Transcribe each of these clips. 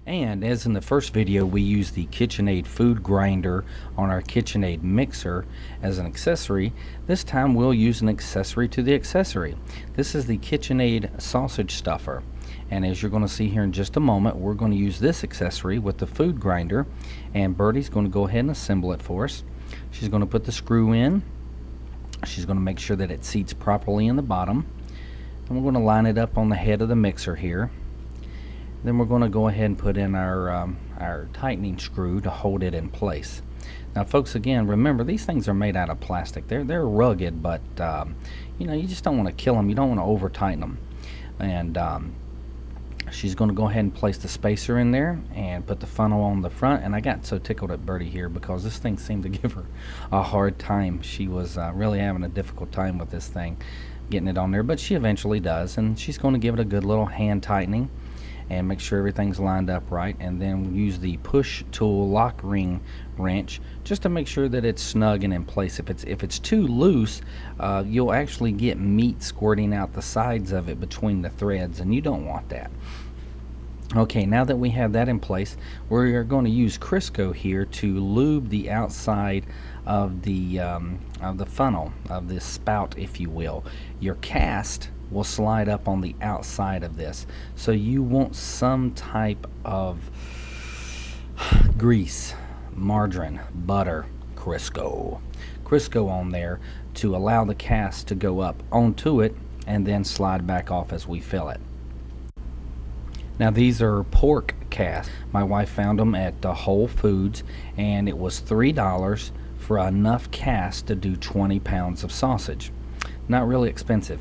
And as in the first video, we used the KitchenAid food grinder on our KitchenAid mixer as an accessory. This time we'll use an accessory to the accessory. This is the KitchenAid sausage stuffer. And as you're going to see here in just a moment, we're going to use this accessory with the food grinder. And Birdie's going to go ahead and assemble it for us. She's going to put the screw in. She's going to make sure that it seats properly in the bottom. And we're going to line it up on the head of the mixer here. Then we're going to go ahead and put in our tightening screw to hold it in place. Now folks, again, remember these things are made out of plastic. They're rugged, but you know, you just don't want to kill them. You don't want to over tighten them. And she's going to go ahead and place the spacer in there and put the funnel on the front. And I got so tickled at Birdie here because this thing seemed to give her a hard time. She was really having a difficult time with this thing, getting it on there, but she eventually does. And she's going to give it a good little hand tightening and make sure everything's lined up right, and then use the push tool lock ring wrench just to make sure that it's snug and in place. If it's too loose, you'll actually get meat squirting out the sides of it between the threads, and you don't want that. Okay, now that we have that in place, we're going to use Crisco here to lube the outside of the funnel, of this spout, if you will. Your cast will slide up on the outside of this, so you want some type of grease, margarine, butter, Crisco on there to allow the cast to go up onto it and then slide back off as we fill it. Now these are pork casts. My wife found them at Whole Foods, and it was $3 for enough cast to do 20 pounds of sausage. Not really expensive.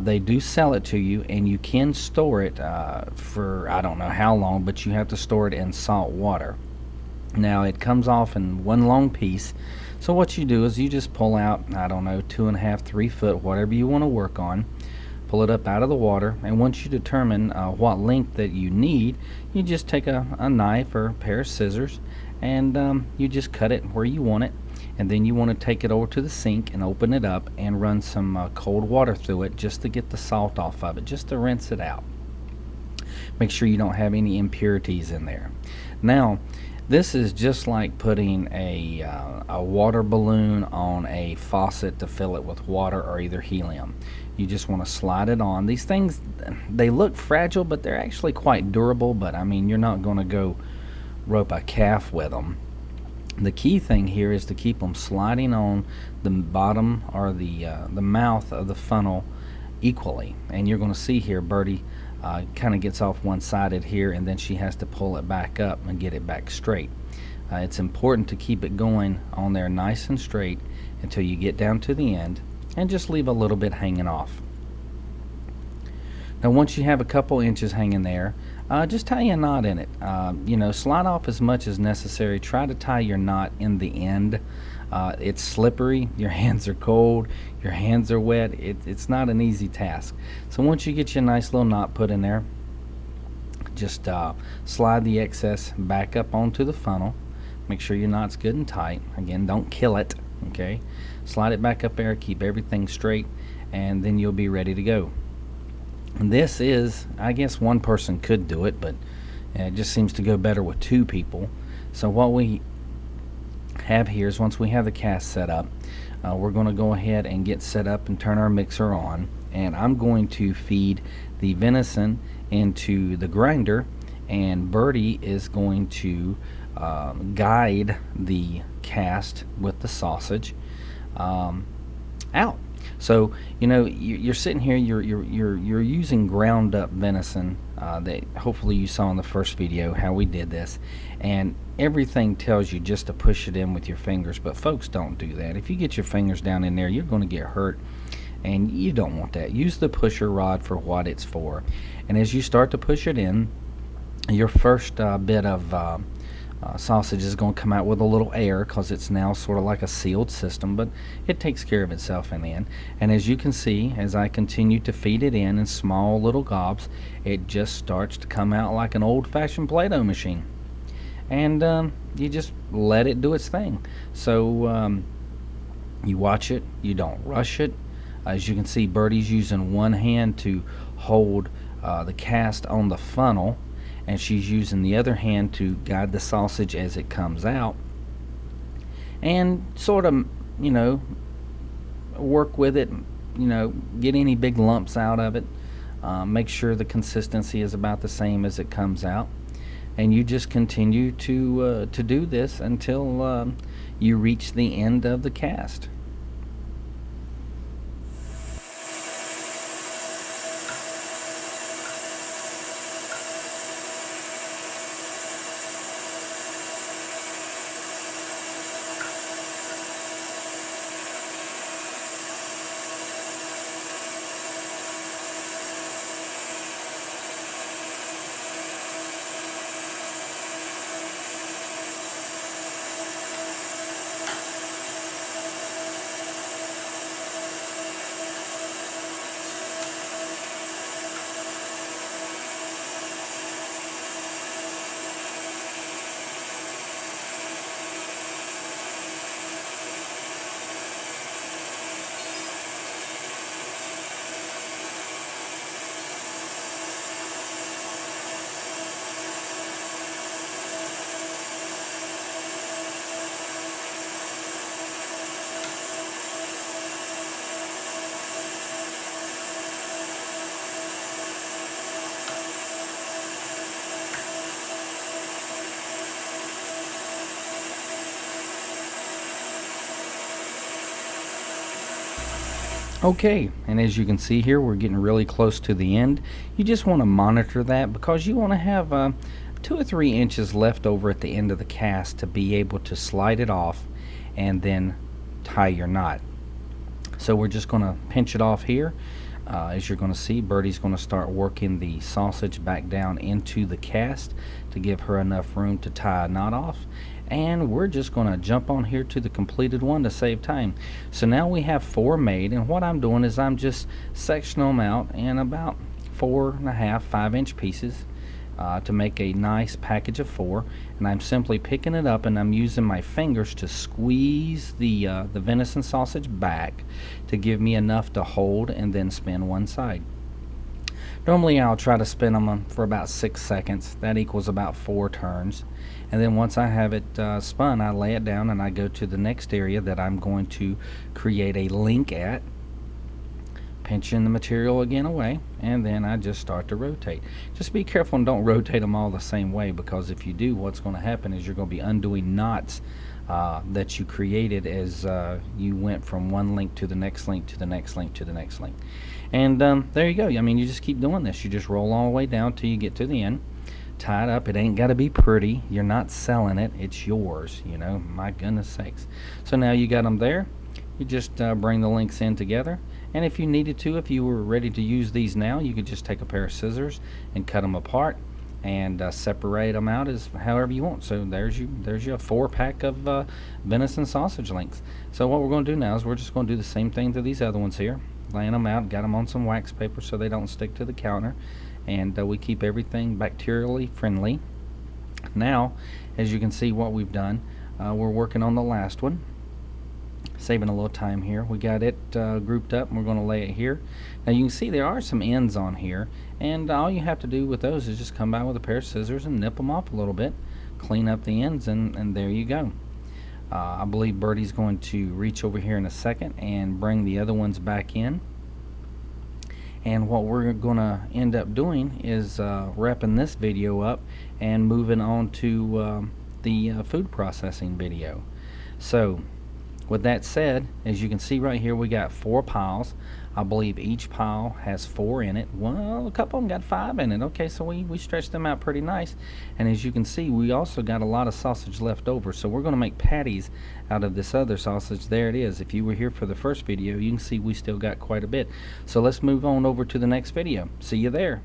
They do sell it to you, and you can store it for I don't know how long, but you have to store it in salt water. Now it comes off in one long piece, so what you do is you just pull out, I don't know, 2.5, 3 foot, whatever you want to work on. Pull it up out of the water, and once you determine what length that you need, you just take a knife or a pair of scissors, and you just cut it where you want it. And then you want to take it over to the sink and open it up and run some cold water through it just to get the salt off of it, just to rinse it out. Make sure you don't have any impurities in there. Now this is just like putting a water balloon on a faucet to fill it with water or either helium. You just want to slide it on. These things, they look fragile, but they're actually quite durable. But I mean, you're not going to go rope a calf with them. The key thing here is to keep them sliding on the bottom or the mouth of the funnel equally. And you're going to see here Birdie kind of gets off one-sided here, and then she has to pull it back up and get it back straight. It's important to keep it going on there nice and straight until you get down to the end, and just leave a little bit hanging off. Now once you have a couple inches hanging there, just tie a knot in it. You know, slide off as much as necessary. Try to tie your knot in the end. It's slippery, your hands are cold, your hands are wet. It's not an easy task. So once you get your nice little knot put in there, just slide the excess back up onto the funnel. Make sure your knot's good and tight. Again, don't kill it, okay? Slide it back up there, keep everything straight, and then you'll be ready to go. And this is, I guess one person could do it, but it just seems to go better with 2 people. So what we have here is, once we have the cast set up, we're going to go ahead and get set up and turn our mixer on. And I'm going to feed the venison into the grinder, and Birdie is going to guide the cast with the sausage out. So you know, you're sitting here, you're using ground up venison that hopefully you saw in the first video how we did this, and everything tells you just to push it in with your fingers, but folks, don't do that. If you get your fingers down in there, you're going to get hurt, and you don't want that. Use the pusher rod for what it's for. And as you start to push it in, your first bit of sausage is going to come out with a little air, because it's now sort of like a sealed system, but it takes care of itself in the end. And as you can see, as I continue to feed it in small little gobs, it just starts to come out like an old-fashioned Play-Doh machine. And you just let it do its thing. So you watch it, you don't rush it. As you can see, Birdie's using one hand to hold the cast on the funnel, and she's using the other hand to guide the sausage as it comes out, and sort of, you know, work with it, you know, get any big lumps out of it, make sure the consistency is about the same as it comes out, and you just continue to do this until you reach the end of the cast. Okay, and as you can see here, we're getting really close to the end. You just want to monitor that because you want to have 2 or 3 inches left over at the end of the cast to be able to slide it off and then tie your knot. So we're just going to pinch it off here. As you're going to see, Birdie's going to start working the sausage back down into the cast to give her enough room to tie a knot off. And we're just going to jump on here to the completed one to save time. So now we have 4 made, and what I'm doing is I'm just sectioning them out in about 4.5, 5-inch pieces to make a nice package of 4. And I'm simply picking it up and I'm using my fingers to squeeze the venison sausage back to give me enough to hold and then spin one side. Normally I'll try to spin them for about 6 seconds. That equals about 4 turns. And then once I have it spun, I lay it down and I go to the next area that I'm going to create a link at, pinching the material again away, and then I just start to rotate. Just be careful and don't rotate them all the same way, because if you do, what's going to happen is you're going to be undoing knots that you created as you went from one link to the next link to the next link to the next link. And there you go. I mean, you just keep doing this. You just roll all the way down till you get to the end. Tie it up. It ain't got to be pretty. You're not selling it. It's yours, you know. My goodness sakes. So now you got them there. You just bring the links in together. And if you needed to, if you were ready to use these now, you could just take a pair of scissors and cut them apart and separate them out as however you want. So there's your 4-pack of venison sausage links. So what we're going to do now is we're just going to do the same thing to these other ones here. Laying them out, got them on some wax paper so they don't stick to the counter, and we keep everything bacterially friendly. Now, as you can see what we've done, we're working on the last one, saving a little time here. We got it grouped up and we're going to lay it here. Now you can see there are some ends on here, and all you have to do with those is just come by with a pair of scissors and nip them off a little bit, clean up the ends, and there you go. I believe Birdie's going to reach over here in a second and bring the other ones back in. And what we're going to end up doing is wrapping this video up and moving on to the food processing video. So with that said, as you can see right here, we got 4 piles. I believe each pile has 4 in it. Well, a couple of them got 5 in it. Okay, so we stretched them out pretty nice. And as you can see, we also got a lot of sausage left over. So we're going to make patties out of this other sausage. There it is. If you were here for the first video, you can see we still got quite a bit. So let's move on over to the next video. See you there.